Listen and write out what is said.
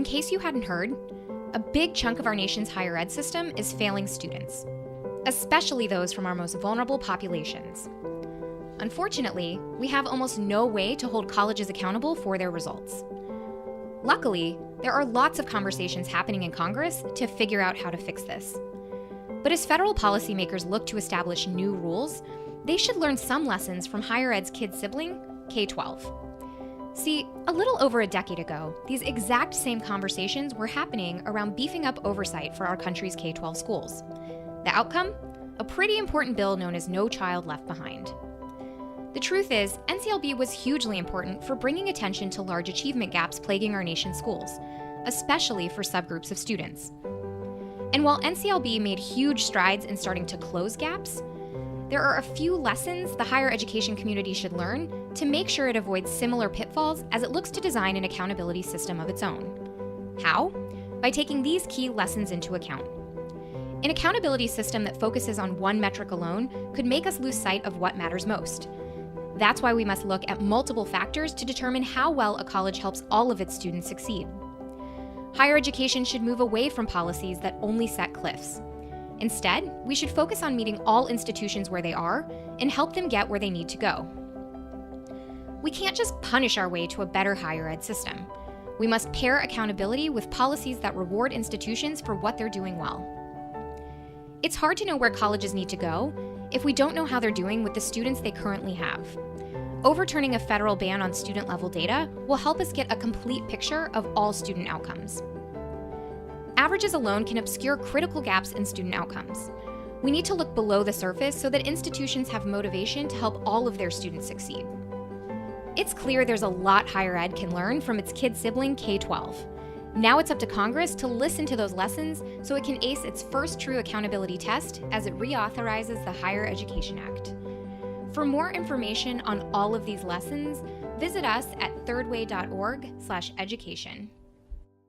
In case you hadn't heard, a big chunk of our nation's higher ed system is failing students, especially those from our most vulnerable populations. Unfortunately, we have almost no way to hold colleges accountable for their results. Luckily, there are lots of conversations happening in Congress to figure out how to fix this. But as federal policymakers look to establish new rules, they should learn some lessons from higher ed's kid sibling, K-12. See, a little over a decade ago, these exact same conversations were happening around beefing up oversight for our country's K-12 schools. The outcome? A pretty important bill known as No Child Left Behind. The truth is, NCLB was hugely important for bringing attention to large achievement gaps plaguing our nation's schools, especially for subgroups of students. And while NCLB made huge strides in starting to close gaps, there are a few lessons the higher education community should learn to make sure it avoids similar pitfalls as it looks to design an accountability system of its own. How? By taking these key lessons into account. An accountability system that focuses on one metric alone could make us lose sight of what matters most. That's why we must look at multiple factors to determine how well a college helps all of its students succeed. Higher education should move away from policies that only set cliffs. Instead, we should focus on meeting all institutions where they are and help them get where they need to go. We can't just punish our way to a better higher ed system. We must pair accountability with policies that reward institutions for what they're doing well. It's hard to know where colleges need to go if we don't know how they're doing with the students they currently have. Overturning a federal ban on student-level data will help us get a complete picture of all student outcomes. Averages alone can obscure critical gaps in student outcomes. We need to look below the surface so that institutions have motivation to help all of their students succeed. It's clear there's a lot higher ed can learn from its kid sibling K-12. Now it's up to Congress to listen to those lessons so it can ace its first true accountability test as it reauthorizes the Higher Education Act. For more information on all of these lessons, visit us at thirdway.org/education.